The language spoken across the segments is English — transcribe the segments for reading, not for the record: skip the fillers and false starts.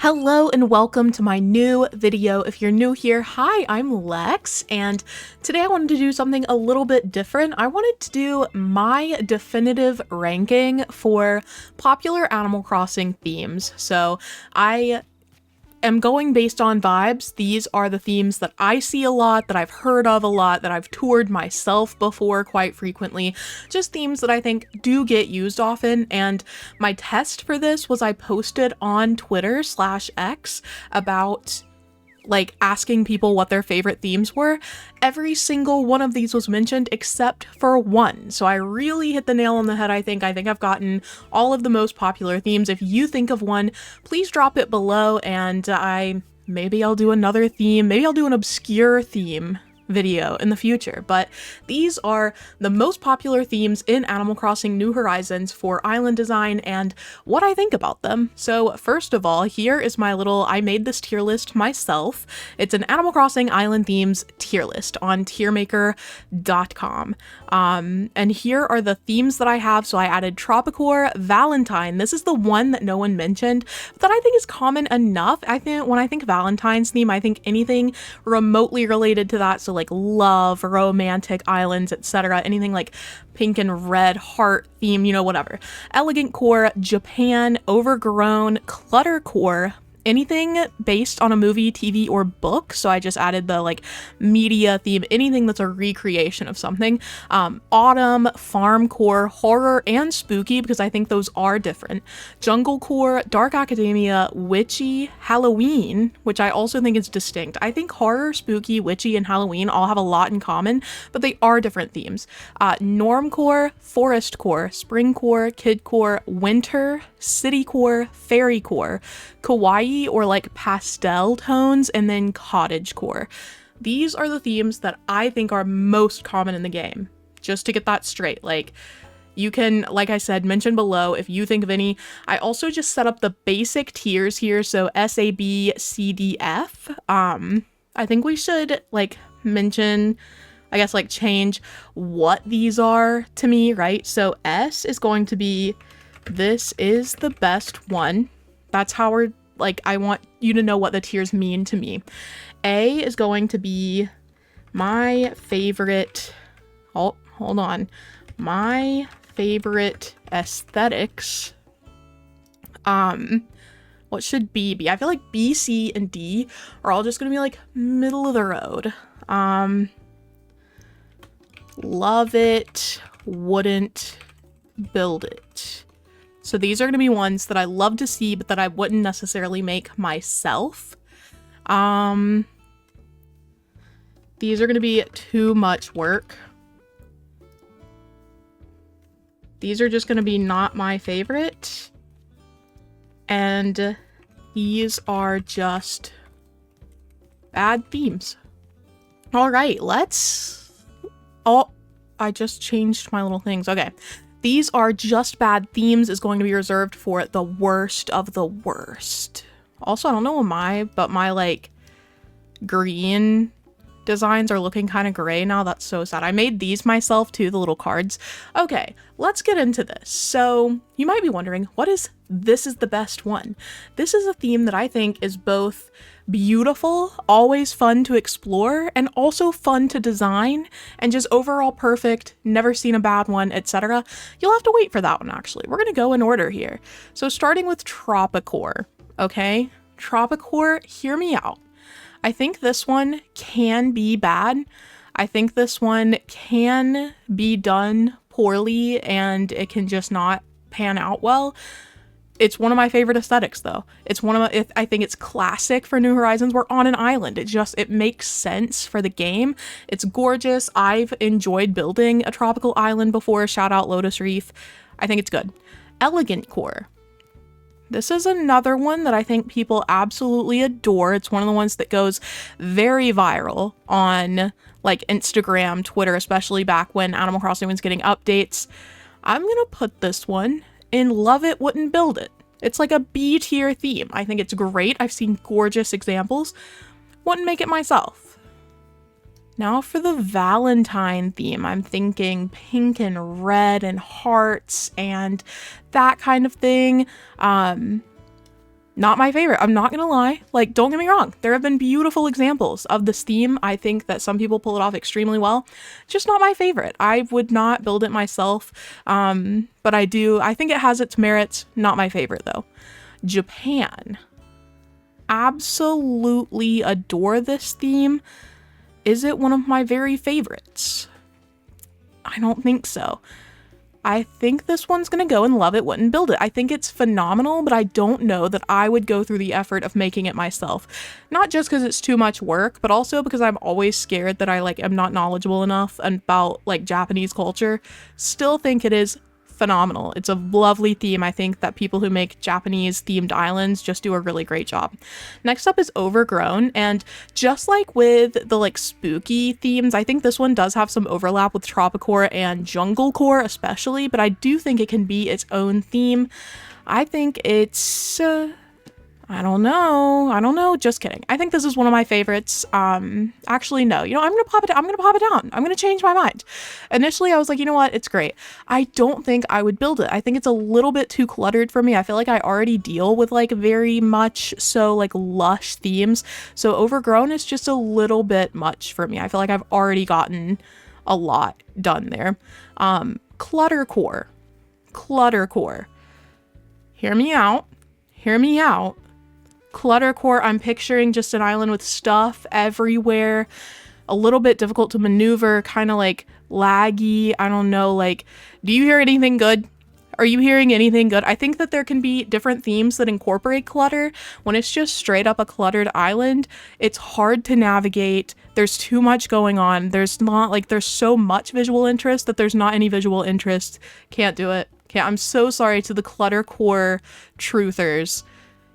Hello and welcome to my new video. If you're new here, hi, I'm Lex, and today I wanted to do something a little bit different. I wanted to do my definitive ranking for popular Animal Crossing themes. So I am going based on vibes. These are the themes that I see a lot, that I've heard of a lot, that I've toured myself before quite frequently. Just themes that I think do get used often. And my test for this was I posted on Twitter/X about asking people what their favorite themes were. Every single one of these was mentioned except for one. So I really hit the nail on the head, I think. I've gotten all of the most popular themes. If you think of one, please drop it below and maybe I'll do another theme. Maybe I'll do an obscure theme video in the future, but these are the most popular themes in Animal Crossing New Horizons for island design and what I think about them. So first of all, here is I made this tier list myself. It's an Animal Crossing island themes tier list on tiermaker.com. And here are the themes that I have. So I added Tropicore, Valentine. This is the one that no one mentioned, but that I think is common enough. I think when I think Valentine's theme, I think anything remotely related to that. So love, romantic islands, etc. Anything like pink and red heart theme, whatever. Elegant Core, Japan, Overgrown, Clutter Core, anything based on a movie, TV, or book. So I just added the media theme, anything that's a recreation of something. Autumn, Farm Core, Horror, and Spooky, because I think those are different. Jungle Core, Dark Academia, Witchy, Halloween, which I also think is distinct. I think Horror, Spooky, Witchy, and Halloween all have a lot in common, but they are different themes. Norm Core, Forest Core, Spring Core, Kid Core, Winter, City Core, Fairy Core, Kawaii or pastel tones, and then Cottage Core. These are the themes that I think are most common in the game. Just to get that straight, you can, like I said, mention below if you think of any. I also just set up the basic tiers here, so S, A, B, C, D, F. I think we should mention, change what these are to me, right? So S is going to be, this is the best one. That's how we're, I want you to know what the tiers mean to me. A is going to be my favorite, hold on, my favorite aesthetics. What should B be? I feel like B, C, and D are all just gonna be middle of the road. Love it, wouldn't, build it. So these are going to be ones that I love to see, but that I wouldn't necessarily make myself. These are going to be too much work. These are just going to be not my favorite. And these are just bad themes. All right, oh, I just changed my little things. Okay. These are just bad themes is going to be reserved for the worst of the worst. Also, I don't know why, but my green designs are looking kind of gray now. That's so sad. I made these myself too, the little cards. Okay, let's get into this. So you might be wondering, this is the best one. This is a theme that I think is both beautiful, always fun to explore, and also fun to design, and just overall perfect, never seen a bad one, etc. You'll have to wait for that one, actually. We're gonna go in order here. So starting with Tropicore, okay? Tropicore, hear me out. I think this one can be bad. I think this one can be done poorly, and it can just not pan out well. It's one of my favorite aesthetics, though. I think it's classic for New Horizons. We're on an island. It makes sense for the game. It's gorgeous. I've enjoyed building a tropical island before. Shout out Lotus Reef. I think it's good. Elegant Core. This is another one that I think people absolutely adore. It's one of the ones that goes very viral on Instagram, Twitter, especially back when Animal Crossing was getting updates. I'm gonna put this one in Love It, Wouldn't Build It. It's a B tier theme. I think it's great. I've seen gorgeous examples. Wouldn't make it myself. Now for the Valentine theme, I'm thinking pink and red and hearts and that kind of thing. Not my favorite. I'm not gonna lie. Like, don't get me wrong. There have been beautiful examples of this theme. I think that some people pull it off extremely well. Just not my favorite. I would not build it myself. But I think it has its merits. Not my favorite though. Japan. Absolutely adore this theme. Is it one of my very favorites? I don't think so. I think this one's gonna go in love it, wouldn't build it. I think it's phenomenal, but I don't know that I would go through the effort of making it myself. Not just because it's too much work, but also because I'm always scared that I am not knowledgeable enough about like Japanese culture. Still think it is phenomenal. It's a lovely theme. I think that people who make Japanese themed islands just do a really great job. Next up is Overgrown, and just like with the like spooky themes, I think this one does have some overlap with Tropicore and Junglecore especially, but I do think it can be its own theme. I think it's I don't know. Just kidding. I think this is one of my favorites. Actually, no. I'm gonna pop it down. I'm gonna change my mind. Initially, I was like, you know what? It's great. I don't think I would build it. I think it's a little bit too cluttered for me. I feel like I already deal with like very much so like lush themes. So Overgrown is just a little bit much for me. I feel like I've already gotten a lot done there. Cluttercore. Hear me out. Cluttercore, I'm picturing just an island with stuff everywhere, a little bit difficult to maneuver, kind of like laggy. I don't know, like, do you hear anything good? Are you hearing anything good? I think that there can be different themes that incorporate clutter. When it's just straight up a cluttered island, it's hard to navigate. There's too much going on. There's so much visual interest that there's not any visual interest. Can't do it. I'm so sorry to the Cluttercore truthers.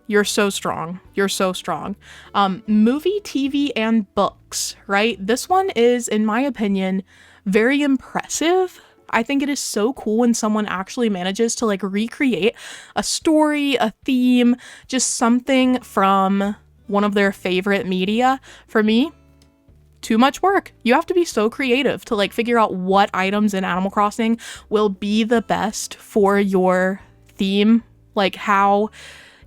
You're so strong. Movie, TV, and books, right? This one is, in my opinion, very impressive. I think it is so cool when someone actually manages to like recreate a story, a theme, just something from one of their favorite media. For me, too much work. You have to be so creative to like figure out what items in Animal Crossing will be the best for your theme. Like how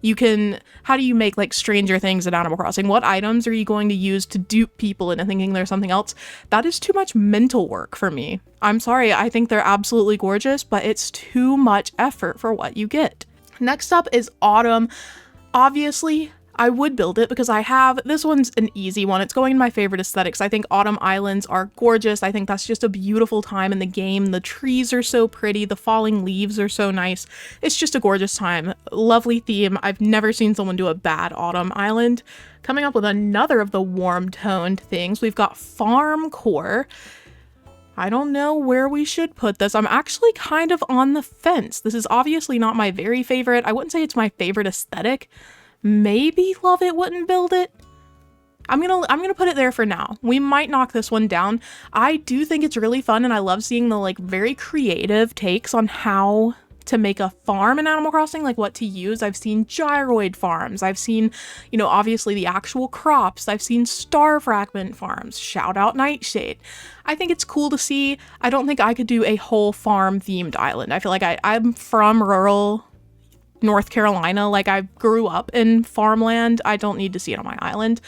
do you make like Stranger Things in Animal Crossing? What items are you going to use to dupe people into thinking there's something else? That is too much mental work for me. I'm sorry, I think they're absolutely gorgeous, but it's too much effort for what you get. Next up is Autumn. Obviously, I would build it because this one's an easy one. It's going in my favorite aesthetics. I think autumn islands are gorgeous. I think that's just a beautiful time in the game. The trees are so pretty. The falling leaves are so nice. It's just a gorgeous time. Lovely theme. I've never seen someone do a bad autumn island. Coming up with another of the warm toned things, we've got Farm Core. I don't know where we should put this. I'm actually kind of on the fence. This is obviously not my very favorite. I wouldn't say it's my favorite aesthetic. Maybe Love It wouldn't build it. I'm gonna put it there for now. We might knock this one down. I do think it's really fun, and I love seeing the like very creative takes on how to make a farm in Animal Crossing, like what to use. I've seen gyroid farms. I've seen, obviously the actual crops. I've seen star fragment farms. Shout out Nightshade. I think it's cool to see. I don't think I could do a whole farm themed island. I feel like I'm from rural North Carolina. Like, I grew up in farmland. I don't need to see it on my island.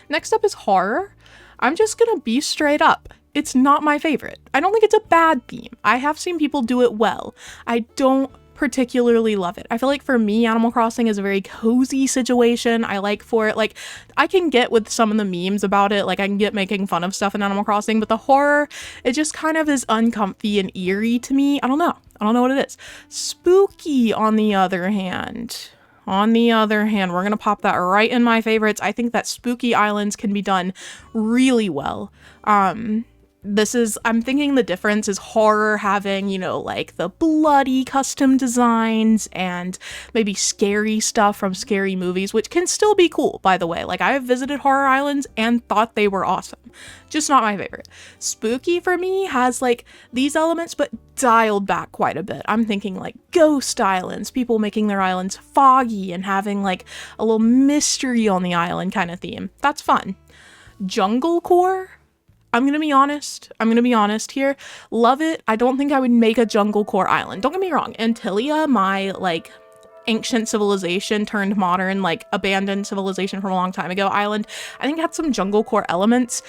Next up is horror. I'm just gonna be straight up. It's not my favorite. I don't think it's a bad theme. I have seen people do it well. I don't particularly love it. I feel like for me, Animal Crossing is a very cozy situation. I like for it, like, I can get with some of the memes about it, like I can get making fun of stuff in Animal Crossing, but the horror, it just kind of is uncomfy and eerie to me. I don't know what it is. Spooky, on the other hand, we're gonna pop that right in my favorites. I think that spooky islands can be done really well. I'm thinking the difference is horror having, like the bloody custom designs and maybe scary stuff from scary movies, which can still be cool, by the way. Like, I have visited horror islands and thought they were awesome. Just not my favorite. Spooky for me has like these elements, but dialed back quite a bit. I'm thinking like ghost islands, people making their islands foggy and having like a little mystery on the island kind of theme. That's fun. Junglecore? I'm gonna be honest here. Love it. I don't think I would make a Junglecore island. Don't get me wrong. Antilia, my like ancient civilization turned modern, like abandoned civilization from a long time ago island. I think it had some jungle core elements.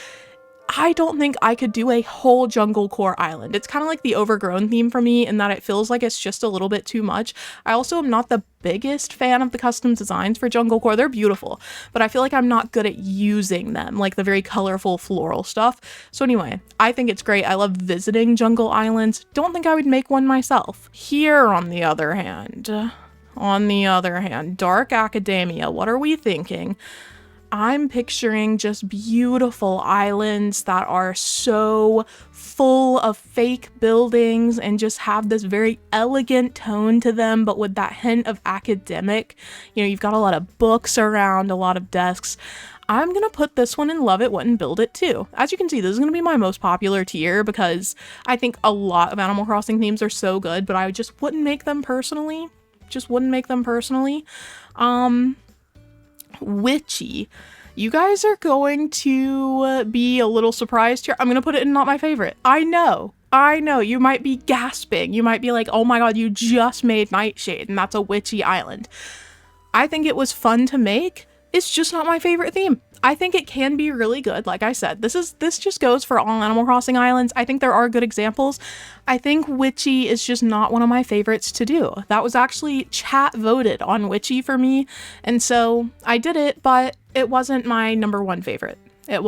I don't think I could do a whole jungle core island. It's kind of like the overgrown theme for me in that it feels like it's just a little bit too much. I also am not the biggest fan of the custom designs for jungle core. They're beautiful, but I feel like I'm not good at using them, like the very colorful floral stuff. So anyway, I think it's great. I love visiting jungle islands. Don't think I would make one myself. Here, on the other hand, Dark Academia, what are we thinking? I'm picturing just beautiful islands that are so full of fake buildings and just have this very elegant tone to them, but with that hint of academic. You know, you've got a lot of books around, a lot of desks. I'm gonna put this one in Love It, Wouldn't Build It too. As you can see, this is gonna be my most popular tier because I think a lot of Animal Crossing themes are so good, but I just wouldn't make them personally. Witchy. You guys are going to be a little surprised here. I'm gonna put it in not my favorite. I know. You might be gasping. You might be like, oh my god, you just made Nightshade and that's a witchy island. I think it was fun to make. It's just not my favorite theme. I think it can be really good. Like I said, this just goes for all Animal Crossing islands. I think there are good examples. I think Witchy is just not one of my favorites to do. That was actually chat voted on Witchy for me. And so I did it, but it wasn't my number one favorite. Up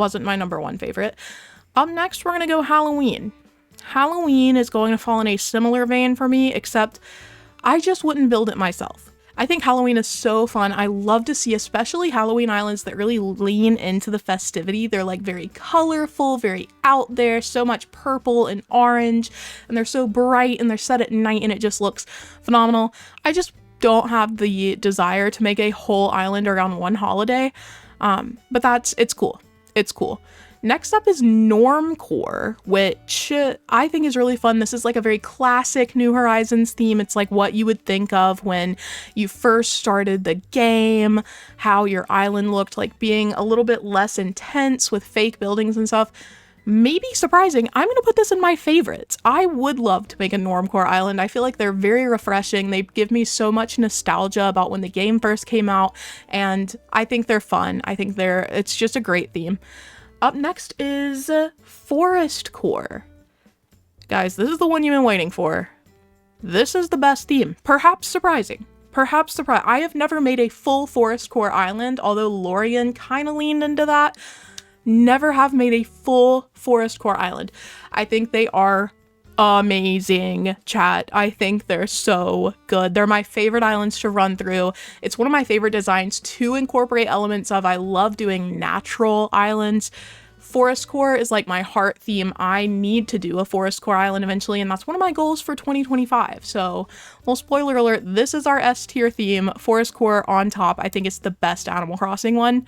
next, we're going to go Halloween. Halloween is going to fall in a similar vein for me, except I just wouldn't build it myself. I think Halloween is so fun. I love to see especially Halloween islands that really lean into the festivity. They're like very colorful, very out there, so much purple and orange, and they're so bright and they're set at night and it just looks phenomenal. I just don't have the desire to make a whole island around one holiday, but it's cool. Next up is Normcore, which I think is really fun. This is like a very classic New Horizons theme. It's like what you would think of when you first started the game, how your island looked, like being a little bit less intense with fake buildings and stuff. Maybe surprising, I'm going to put this in my favorites. I would love to make a Normcore island. I feel like they're very refreshing. They give me so much nostalgia about when the game first came out, and I think they're fun. It's just a great theme. Up next is Forest Core. Guys, this is the one you've been waiting for. This is the best theme. Perhaps surprising. I have never made a full Forest Core island, although Lorien kind of leaned into that. Never have made a full Forest Core island. I think they are amazing, chat. I think they're so good. They're my favorite islands to run through. It's one of my favorite designs to incorporate elements of. I love doing natural islands. Forest Core is like my heart theme. I need to do a Forest Core island eventually, and that's one of my goals for 2025. So, well, spoiler alert, this is our S tier theme. Forest Core on top. I think it's the best Animal Crossing one.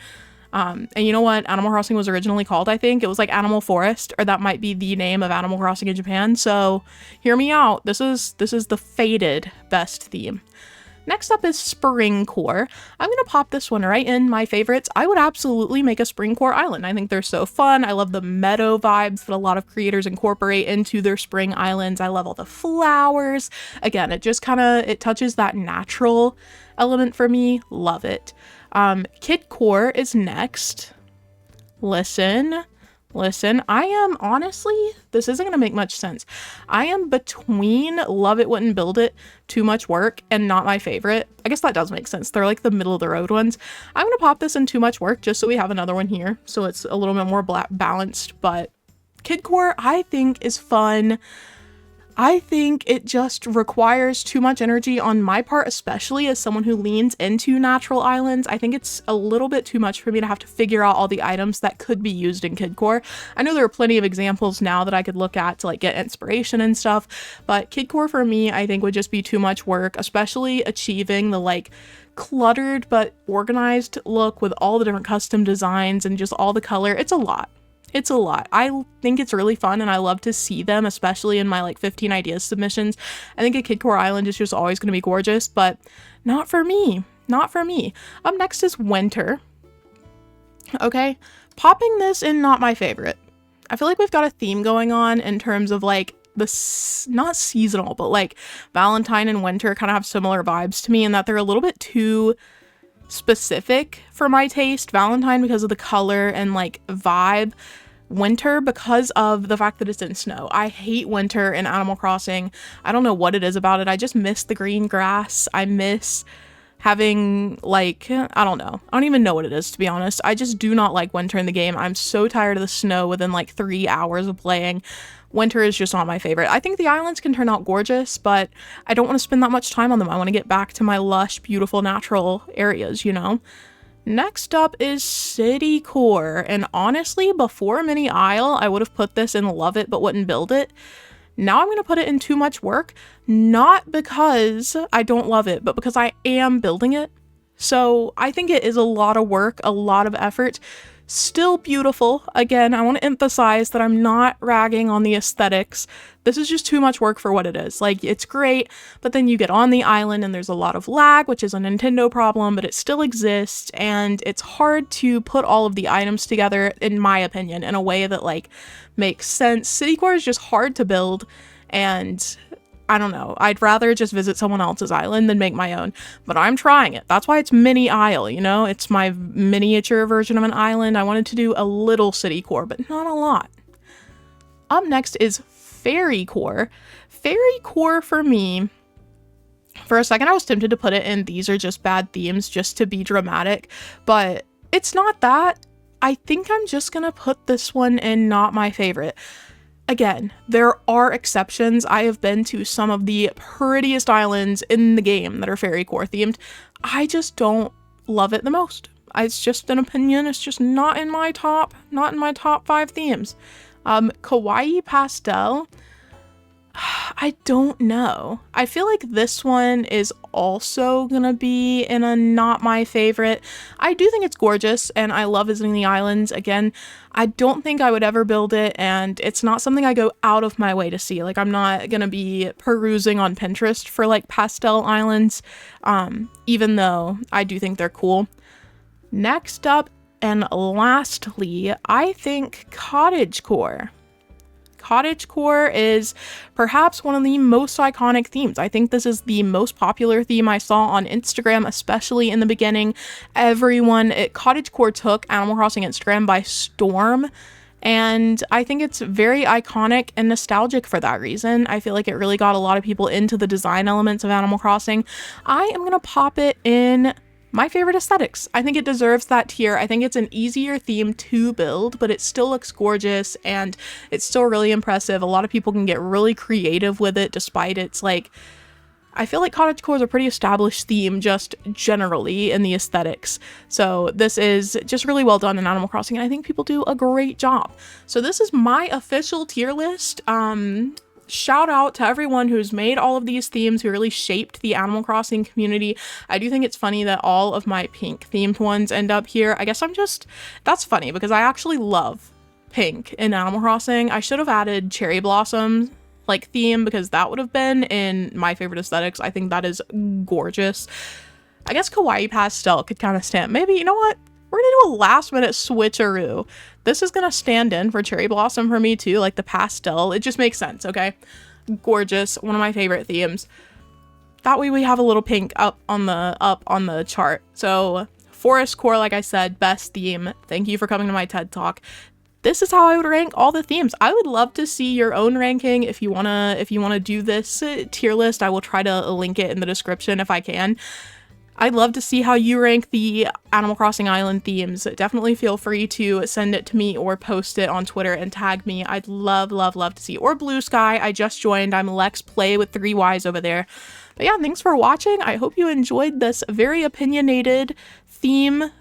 And you know what Animal Crossing was originally called? I think it was like Animal Forest, or that might be the name of Animal Crossing in Japan. So hear me out. This is the fated best theme. Next up is Spring Core. I'm going to pop this one right in my favorites. I would absolutely make a Spring Core island. I think they're so fun. I love the meadow vibes that a lot of creators incorporate into their spring islands. I love all the flowers. Again, it just it touches that natural element for me. Love it. Kid Core is next. Listen, I am honestly, this isn't gonna make much sense. I am between Love It, Wouldn't Build It, Too Much Work, and not my favorite. I guess that does make sense. They're like the middle of the road ones. I'm gonna pop this in Too Much Work just so we have another one here, so it's a little bit more balanced, but Kid Core I think is fun. I think it just requires too much energy on my part, especially as someone who leans into natural islands. I think it's a little bit too much for me to have to figure out all the items that could be used in Kid Core. I know there are plenty of examples now that I could look at to like get inspiration and stuff, but Kid Core for me, I think would just be too much work, especially achieving the like cluttered but organized look with all the different custom designs and just all the color. It's a lot. I think it's really fun and I love to see them, especially in my like 15 ideas submissions. I think a Kid Core island is just always going to be gorgeous, but not for me. Up next is Winter. Okay, popping this in not my favorite. I feel like we've got a theme going on in terms of like not seasonal, but like Valentine and winter kind of have similar vibes to me in that they're a little bit too specific for my taste. Valentine because of the color and like vibe. Winter because of the fact that it's in snow. I hate winter in Animal Crossing. I don't know what it is about it. I just miss the green grass. I miss having like, I don't know. I don't even know what it is, to be honest. I just do not like winter in the game. I'm so tired of the snow within like 3 hours of playing. Winter is just not my favorite. I think the islands can turn out gorgeous, but I don't want to spend that much time on them. I want to get back to my lush, beautiful, natural areas, you know? Next up is City Core, and honestly, before Mini Isle, I would have put this in Love It but wouldn't build it. Now I'm going to put it in Too Much Work, not because I don't love it, but because I am building it. So I think it is a lot of work, a lot of effort. Still beautiful. Again, I want to emphasize that I'm not ragging on the aesthetics. This is just too much work for what it is. Like, it's great, but then you get on the island and there's a lot of lag, which is a Nintendo problem, but it still exists, and it's hard to put all of the items together, in my opinion, in a way that, like, makes sense. City Core is just hard to build, and I don't know. I'd rather just visit someone else's island than make my own, but I'm trying it. That's why it's Mini Isle, you know? It's my miniature version of an island. I wanted to do a little City Core, but not a lot. Up next is Fairy Core. Fairy Core for me, for a second I was tempted to put it in These Are Just Bad Themes just to be dramatic, but it's not that. I think I'm just gonna put this one in Not My Favorite. Again, there are exceptions. I have been to some of the prettiest islands in the game that are Fairy Core themed. I just don't love it the most. It's just an opinion. It's just not in my top 5 themes. Kawaii Pastel, I don't know. I feel like this one is also gonna be in a Not My Favorite. I do think it's gorgeous and I love visiting the islands. Again, I don't think I would ever build it, and it's not something I go out of my way to see. Like, I'm not gonna be perusing on Pinterest for like pastel islands, even though I do think they're cool. Next up and lastly, I think Cottage Core. Cottage Core is perhaps one of the most iconic themes. I think this is the most popular theme I saw on Instagram, especially in the beginning. Cottage Core took Animal Crossing Instagram by storm, and I think it's very iconic and nostalgic for that reason. I feel like it really got a lot of people into the design elements of Animal Crossing. I am gonna pop it in My Favorite Aesthetics. I think it deserves that tier. I think it's an easier theme to build, but it still looks gorgeous and it's still really impressive. A lot of people can get really creative with it despite its like, I feel like Cottage Core is a pretty established theme just generally in the aesthetics. So this is just really well done in Animal Crossing, and I think people do a great job. So this is my official tier list. Shout out to everyone who's made all of these themes, who really shaped the Animal Crossing community. I do think it's funny that all of my pink themed ones end up here. I guess that's funny because I actually love pink in Animal Crossing. I should have added cherry blossom like theme because that would have been in My Favorite Aesthetics. I think that is gorgeous. I guess Kawaii Pastel could kind of stand. Maybe, you know what? We're gonna do a last minute switcheroo. This is gonna stand in for Cherry Blossom for me too, like the pastel. It just makes sense, okay? Gorgeous, one of my favorite themes. That way we have a little pink up on the chart. So Forest Core, like I said, best theme. Thank you for coming to my TED Talk. This is how I would rank all the themes. I would love to see your own ranking. If you wanna do this tier list, I will try to link it in the description if I can. I'd love to see how you rank the Animal Crossing Island themes. Definitely feel free to send it to me or post it on Twitter and tag me. I'd love to see. Or Blue Sky. I just joined. I'm Lex Play with 3 Ys over there. But yeah, thanks for watching. I hope you enjoyed this very opinionated themed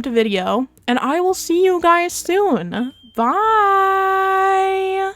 video. And I will see you guys soon. Bye!